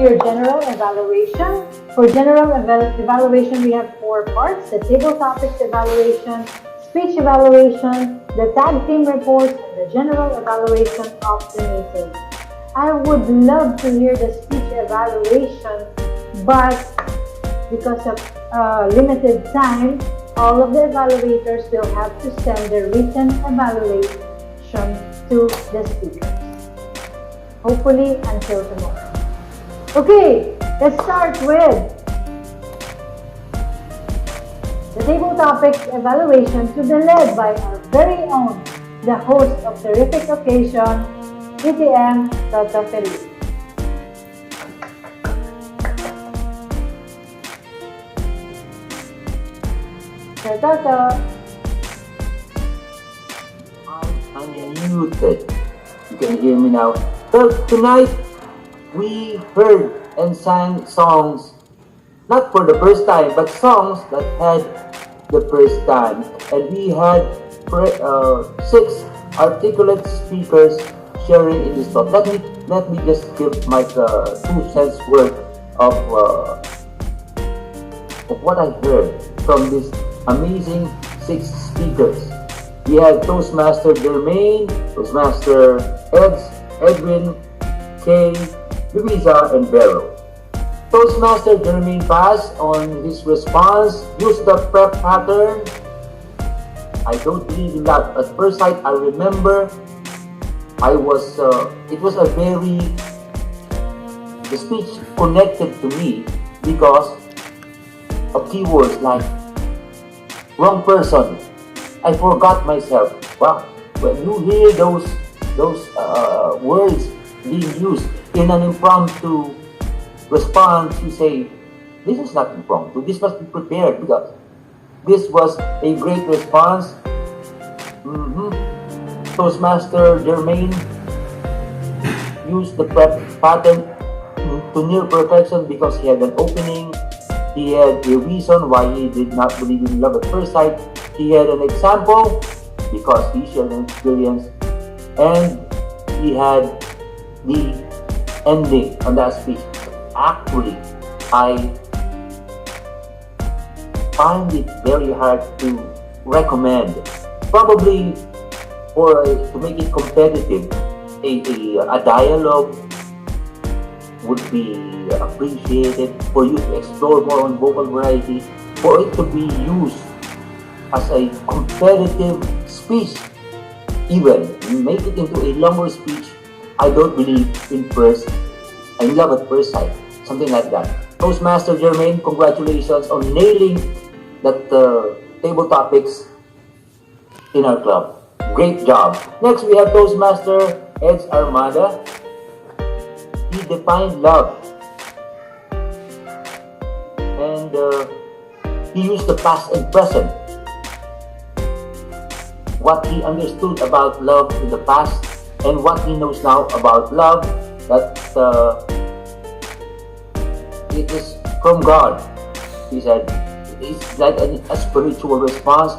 your general evaluation. For general evaluation, we have 4 parts: the table topics evaluation, speech evaluation, the tag team reports, and the general evaluation of the meeting. I would love to hear the speech evaluation, but because of limited time, all of the evaluators will have to send the written evaluation to the speakers. Hopefully until tomorrow. Okay, let's start with the table topics evaluation to be led by our very own, the host of Terrific Occasion, DCTMC, Toto Feliz. Sir Toto. I'm unmuted. You can hear me now. So tonight, we heard and sang songs, not for the first time, but songs that had the first time. And we had 6 articulate speakers sharing in this talk. Let me just give my 2 cents worth of what I heard from these amazing 6 speakers. We had Toastmaster Germain, Toastmaster Edwin, Kay, Luisa, and Vero. Toastmaster Germain passed on his response, use the prep pattern. I don't believe in that. At first sight, I remember it was a the speech connected to me because of keywords like wrong person. I forgot myself. Wow, when you hear those words being used in an impromptu response, you say, this is not impromptu, this must be prepared, because this was a great response. Toastmaster Germain used the prep pattern to near perfection because he had an opening, he had a reason why he did not believe in love at first sight, he had an example because he shared an experience, and he had the ending on that speech. Actually, I find it very hard to recommend. Probably to make it competitive, a dialogue would be appreciated for you to explore more on vocal variety, for it to be used as a competitive speech. Even you make it into a longer speech, I don't believe in love at first sight, something like that. Toastmaster Germain, congratulations on nailing that table topics in our club. Great job. Next, we have Toastmaster Eds Armada. He defined love, and he used the past and present. What he understood about love in the past and what he knows now about love, that it is from God. He said it's like a spiritual response.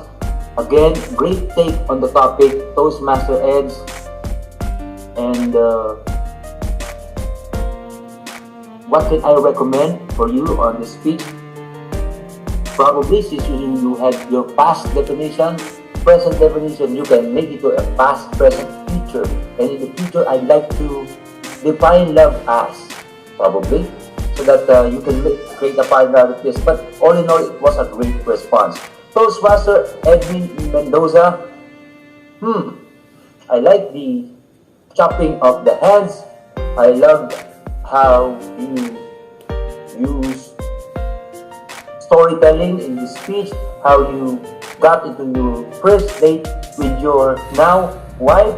Again, great take on the topic, Toastmaster Eds. And what can I recommend for you on this speech? Probably, since you had your past definition, present definition, you can make it to a past, present, future. And in the future, I'd like to define love as, probably, so that you can create a pattern out of this. But all in all, it was a great response. Toastmaster Edwin Mendoza. I like the chopping of the hands. I love how you use storytelling in this speech, how you got into your first date with your now wife.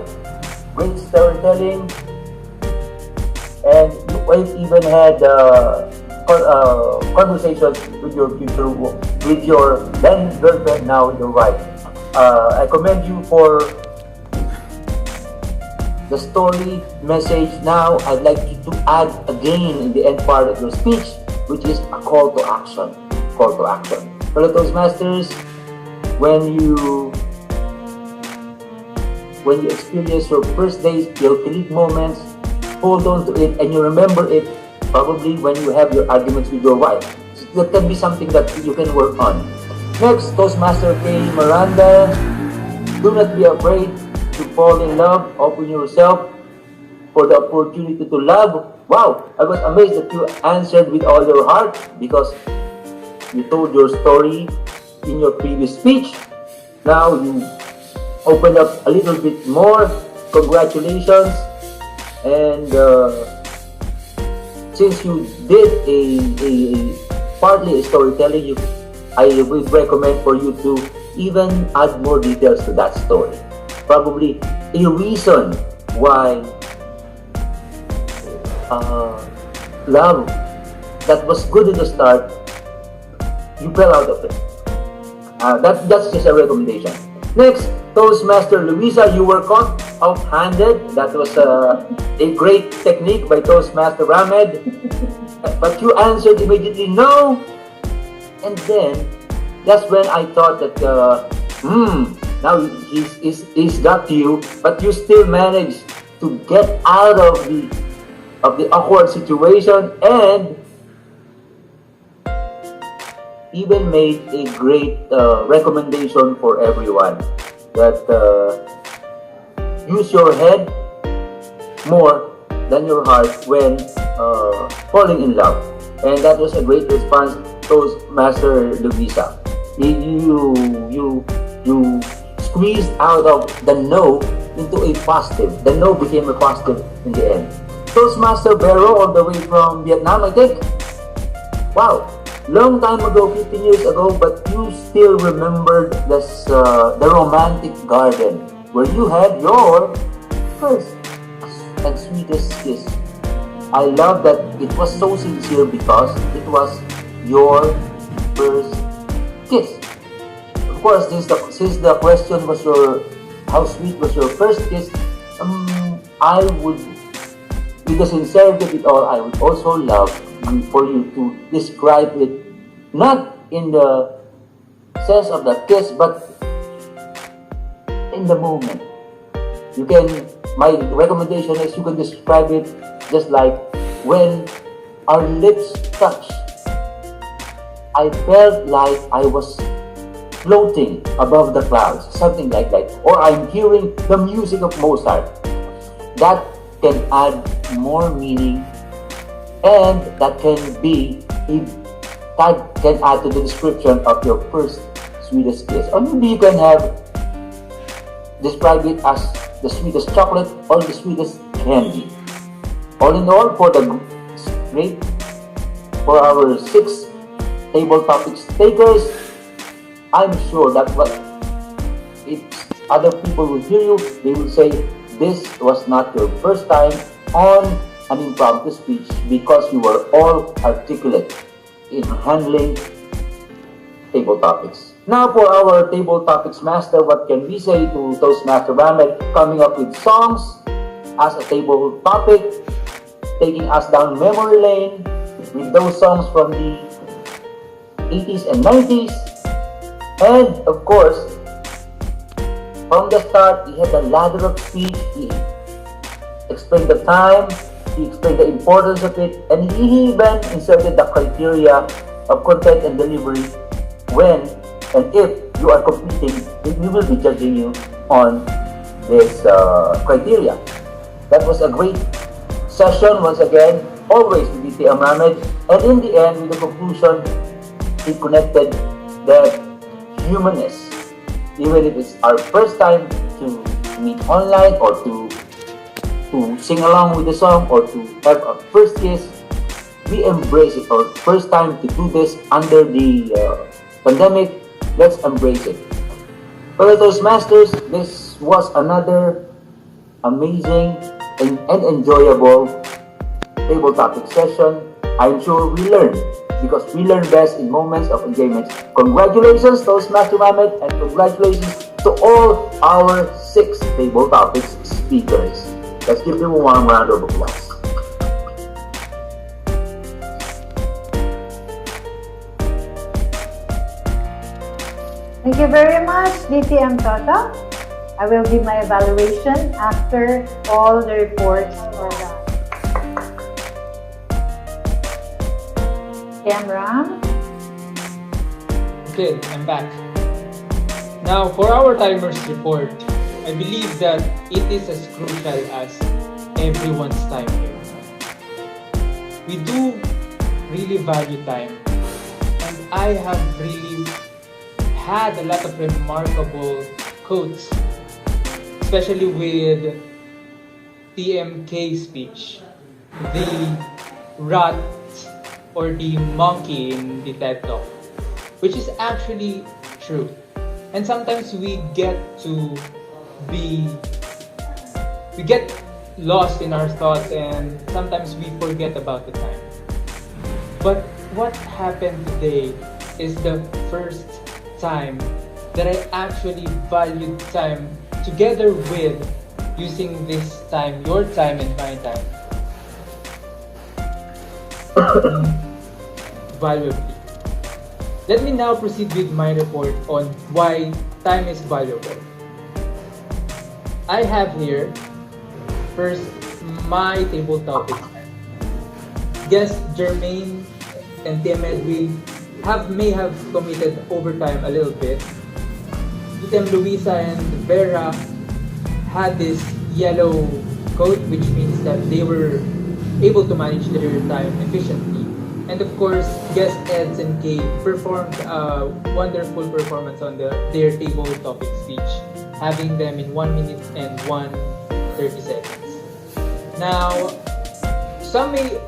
Great storytelling. And you even had conversations with your future, with your then girlfriend, now your wife. I commend you for the story message. Now I'd like you to add again in the end part of your speech, which is a call to action. Call to action. Fellow Toastmasters, when you experience your first days, your click moments, hold on to it and you remember it Probably when you have your arguments with your wife. That can be something that you can work on. Next, Toastmaster K. Miranda, do not be afraid to fall in love. Open yourself for the opportunity to love. Wow, I was amazed that you answered with all your heart because you told your story in your previous speech. Now you opened up a little bit more. Congratulations. And since you did partly a storytelling, I would recommend for you to even add more details to that story. Probably a reason why love that was good in the start, you fell out of it. That's just a recommendation. Next, Toastmaster Luisa, you were caught off-handed. That was a great technique by Toastmaster Ramed. But you answered immediately no. And then, that's when I thought that, now he's got you, but you still managed to get out of the awkward situation and even made a great recommendation for everyone that use your head more than your heart when falling in love. And that was a great response, Toastmaster Luisa. You squeezed out of the no into a positive. The no became a positive in the end. Toastmaster Vero, all the way from Vietnam, I think. Wow, long time ago, 15 years ago, but you still remembered this, the romantic garden where you had your first and sweetest kiss. I love that it was so sincere because it was your first kiss. Of course, since the question was how sweet was your first kiss, I would, with the sincerity of it all, I would also love for you to describe it, not in the sense of the kiss, but in the moment. My recommendation is you can describe it just like when our lips touched. I felt like I was floating above the clouds, something like that. Or I'm hearing the music of Mozart. That can add more meaning, and that can add to the description of your first sweetest kiss. Or maybe you can describe it as the sweetest chocolate or the sweetest candy. All in all, for our 6 table topics takers, I'm sure that if other people will hear you, they will say this was not your first time on an impromptu speech because you were all articulate in handling table topics. Now for our table topics master, what can we say to Toastmaster Ramed coming up with songs as a table topic, taking us down memory lane with those songs from the 80s and 90s. And of course, from the start, he had a ladder of speech. He explained the time, he explained the importance of it, and he even inserted the criteria of content and delivery when and if you are competing, we will be judging you on this criteria. That was a great session once again, always with DCTMC Ramed, and in the end, with the conclusion, he connected that humanness, even if it's our first time to meet online or to sing along with the song or to have a first kiss, we embrace it. Or first time to do this under the pandemic, let's embrace it. For those masters, this was another amazing and enjoyable table topic session. I'm sure we learned, because we learn best in moments of enjoyment. Congratulations, Toastmaster Ramed, and congratulations to all our 6 table topics speakers. Let's give them a warm round of applause. Thank you very much, DTM Tota. I will give my evaluation after all the reports are done. Camera. Okay, I'm back. Now, for our timers report, I believe that it is as crucial as everyone's time here. We do really value time, and I have really had a lot of remarkable quotes, especially with TMK speech, the rat or the monkey in the TED Talk, which is actually true. And sometimes we get lost in our thoughts, and sometimes we forget about the time. But what happened today is the first time that I actually valued time together with using this time, your time and my time, valuably. Let me now proceed with my report on why time is valuable. I have here first my table topics. Guests Jermaine and Tim Edwin may have committed overtime a little bit. Tim Luisa and Vera had this yellow coat, which means that they were able to manage their time efficiently. And of course, guest Eds and Kay performed a wonderful performance on their table topic speech, having them in 1 minute and 1:30 seconds. Now,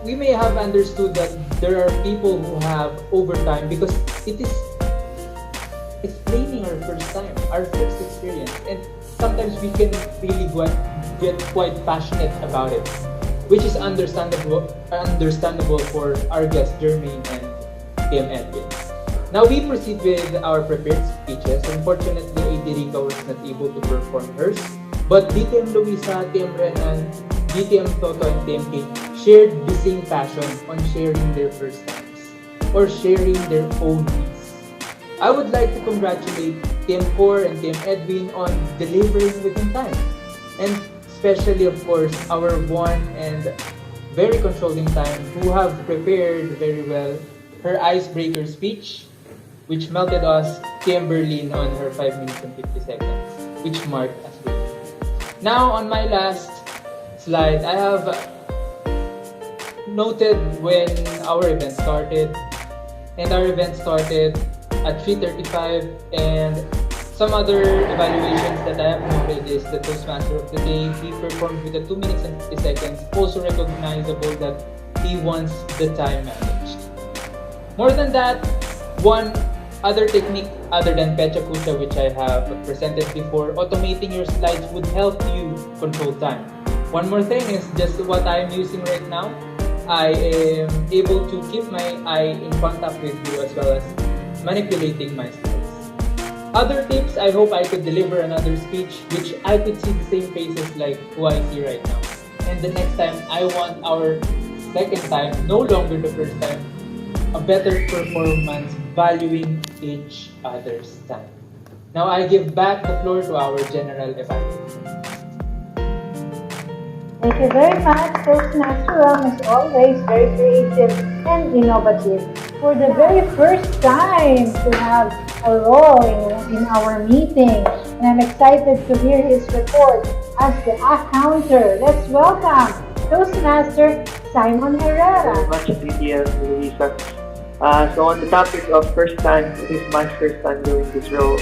we may have understood that there are people who have overtime because it's explaining our first time, our first experience, and sometimes we can really get quite passionate about it, which is understandable for our guests Jermaine and Tim Edwin. Now we proceed with our prepared speeches. Unfortunately, Aderica was not able to perform hers, but DTM Luisa, TM Renan, DTM Toto, and TMK shared the same passion on sharing their first times or sharing their own piece. I would like to congratulate Team Core and Team Edwin on delivering within time, and especially, of course, our one and very controlling time who have prepared very well her icebreaker speech, which melted us, Kimberlyn, on her 5 minutes and 50 seconds, which marked as great. Now, on my last slide, I have noted when our event started, and our event started at 3:35, and some other evaluations that I have noted is the Toastmaster of the Day. He performed with a 2 minutes and 50 seconds, also recognizable that he wants the time managed. More than that, one other technique other than Pecha Kucha, which I have presented before, automating your slides would help you control time. One more thing is just what I am using right now. I am able to keep my eye in contact with you as well as manipulating my slides. Other tips, I hope I could deliver another speech which I could see the same faces like who I see right now. And the next time, I want our second time, no longer the first time, a better performance valuing each other's time. Now I give back the floor to our general evaluator. Thank you very much, Toastmaster Ram, as always, very creative and innovative. For the very first time to have a role in our meeting, and I'm excited to hear his report as the accounter. Let's welcome Toastmaster Simon Herrera. Very much, Lydia and Luisa. So on the topic of first time, it is my first time doing this role.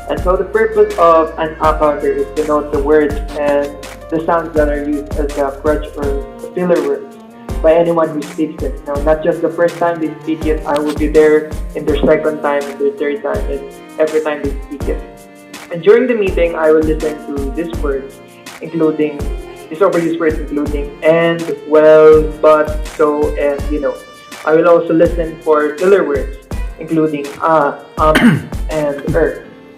And so the purpose of an accounter is to note the words and the sounds that are used as a crutch or filler words by anyone who speaks it. Now, not just the first time they speak it, I will be there in their second time, in their third time, and every time they speak it. And during the meeting, I will listen to these words, including these overused words, including and, well, but, so, and, you know. I will also listen for filler words, including and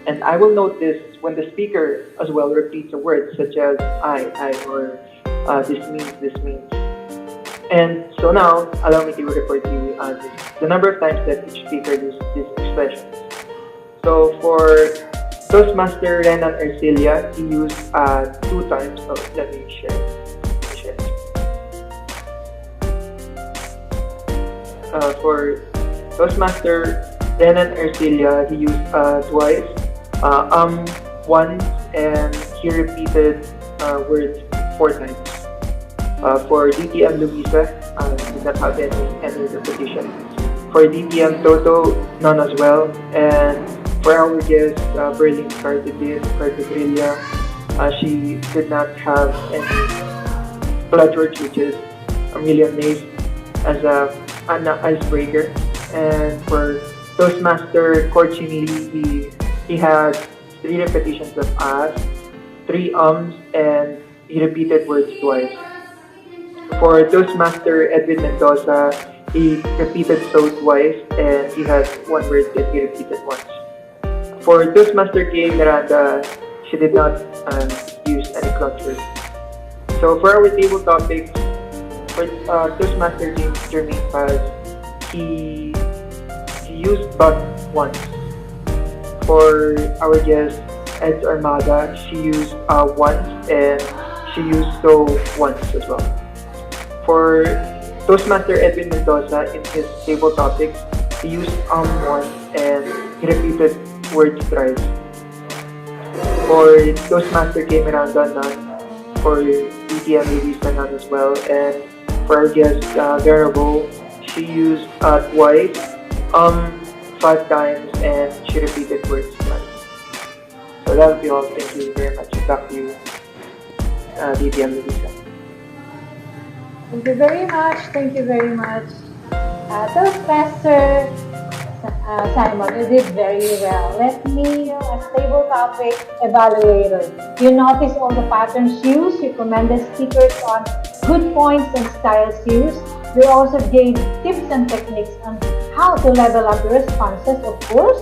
And I will note this when the speaker as well repeats a word such as I, or this means. And so now, allow me to report to you the number of times that each speaker used these expressions. So for Toastmaster Renan Ercilia, he used 2 times. So let me share. For Toastmaster Renan Ercilia, he used twice, once, and he repeated words 4 times. For DTM Luisa, did not have any repetition. For DTM Toto, none as well. And for our guest, Berlin Cartedrilla, she did not have any blood words, which is I'm really amazed as an icebreaker. And for Toastmaster Korchin Lee, he had 3 repetitions of us, 3 and he repeated words twice. For Toastmaster Edwin Mendoza, he repeated so twice and he had 1 word that he repeated once. For Toastmaster K. Miranda, she did not use any clutch words. So for our table topics, for Toastmaster James Jermaine Paz, he used but once. For our guest Ed Armada, she used once and she used so once as well. For Toastmaster Edwin Mendoza, in his table topics, he used once and he repeated words thrice. For Toastmaster K. Miranda, none. For DTM Luisa, none as well. And for our guest Garabo, she used twice, 5 times, and she repeated words twice. So that would be all. Thank you very much. Back to you, DTM Luisa. Thank you very much. Thank you very much. Toastmaster Simon, you did very well. Let me, as table topic evaluator, you notice all the patterns used, you commended speakers on good points and styles used. You also gave tips and techniques on how to level up the responses. Of course,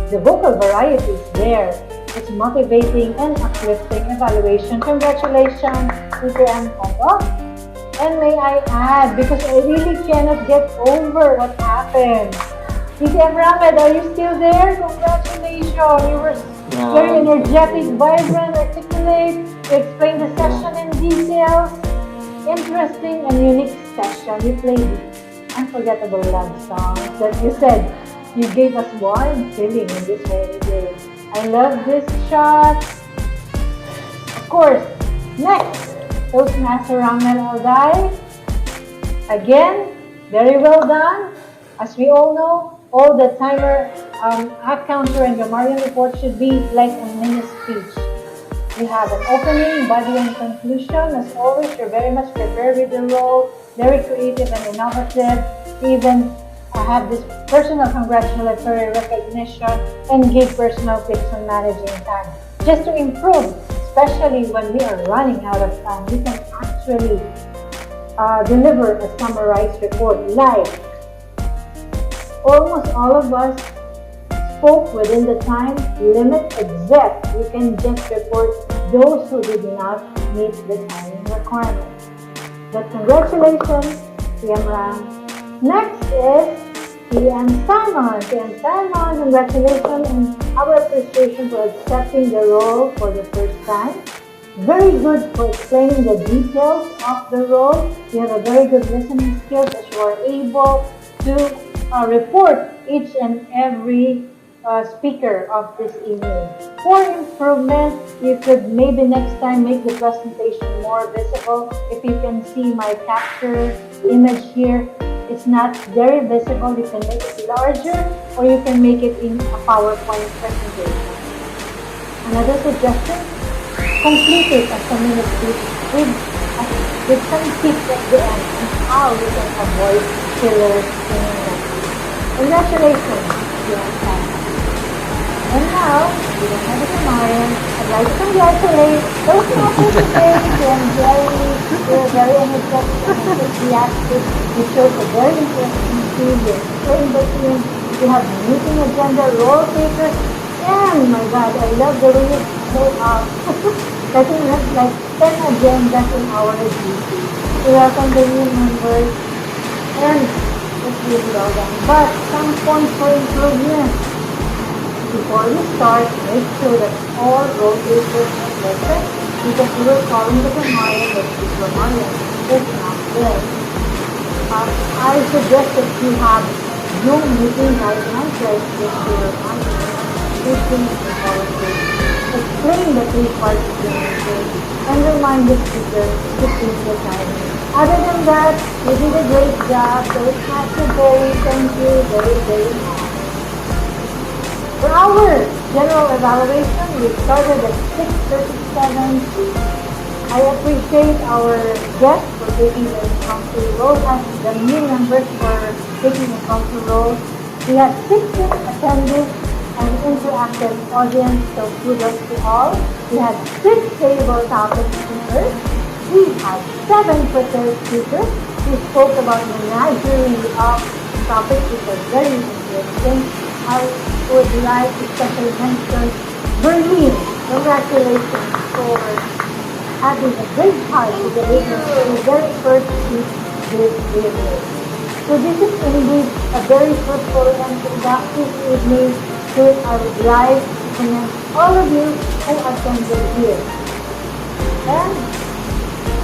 the vocal variety is there. It's motivating and uplifting evaluation. Congratulations, DTM Combo. And may I add, because I really cannot get over what happened. DTM Ramed, are you still there? Congratulations! You were very energetic, vibrant, articulate. You explained the session in details. Interesting and unique session. You played unforgettable love songs that you said you gave us warm feeling in this very day. I love this shot. Of course, next, Toastmaster Ramel Alday. Again, very well done. As we all know, all the timer, act counter and grammarian report should be like a mini speech. You have an opening, body, and conclusion. As always, you're very much prepared with the role, very creative and innovative. You even have this personal congratulatory recognition and give personal tips on managing time. Just to improve, especially when we are running out of time, we can actually deliver a summarized report live. Almost all of us spoke within the time limit, except you can just report those who did not meet the timing requirement. But congratulations, TM Ram. Next is TM Simon. TM Simon, congratulations and our appreciation for accepting the role for the first time. Very good for explaining the details of the role. You have a very good listening skills as you are able to report each and every speaker of this evening. For improvement, you could maybe next time make the presentation more visible. If you can see my capture image here, it's not very visible. You can make it larger or you can make it in a PowerPoint presentation. Another suggestion, complete it as a minute with some tips at the end on how you can avoid fillers in your message. Congratulations, TM. And now, we don't have a Marian. I'd like to congratulate those matches today, TM Gerry. They're very energetic and enthusiastic. You showed a very interesting season. So in between, you have meeting agenda, role takers, and my God, I love the way you show up. I think we have like 10 agendas in our GC. We welcome the new members and it's really well done. But some points for improvement. Before we start, make sure that all role takers are present because we were calling the grammarian, but the grammarian is not there. I suggest that you have yung meeting guidelines like this year, teaching and policy, explain the three parts of the meeting, and remind the speakers to keep the time. Other than that, you did a great job. So it's not too very, thank you very, very much. For our general evaluation, we started at 6:37. I appreciate our guests for taking the impromptu role and the new members for taking the impromptu role. We had 16 attendees and interactive audience, so kudos to all. We had 6 table topic speakers. We had 7 prepared speakers who spoke about the menagerie of topics which are very interesting. I would like to especially mention Berlin. Congratulations for having a great part to deliver the very first speech this evening. So this is indeed a very fruitful and productive evening, so I would like to commend all of you who attended here. And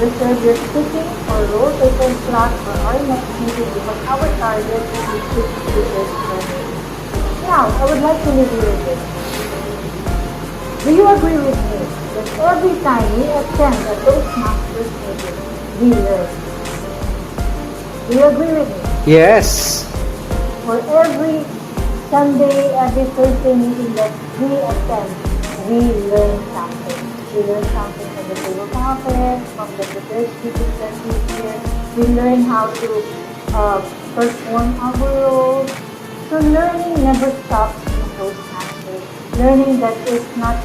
reserve your speaking or role taker slot for our next meeting because our target is 6 speakers per meeting. Now, I would like to leave you with this. Do you agree with me that every time we attend a Toastmasters meeting, we learn? Do you agree with me? Yes. For every Sunday, every Thursday meeting that we attend, we learn something. We learn something from the table topic, from the prepared speakers that we hear. We learn how to perform our roles. So learning never stops in Toastmasters. Learning that is not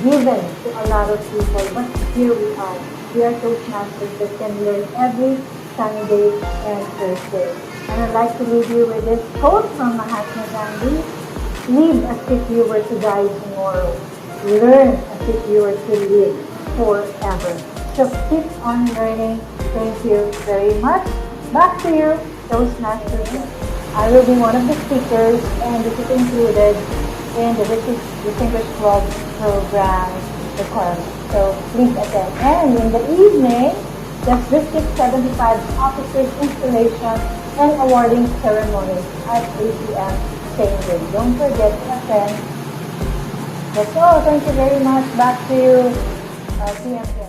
given to a lot of people, but here we are. We are Toastmasters that can learn every Sunday and Thursday. And I'd like to leave you with this quote from Mahatma Gandhi. Live as if you were to die tomorrow. Learn as if you were to live forever. So keep on learning. Thank you very much. Back to you, Toastmasters. I will be one of the speakers, and this is included in the Distinguished Club program requirement. So please attend. And in the evening, the District 75 Officers Installation and Awarding Ceremony at 8 p.m. same day. Don't forget to attend. That's all. Thank you very much. Back to you, TMC.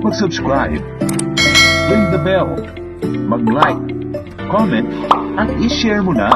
Mag-subscribe, ring the bell, mag-like, comment, at i-share mo na.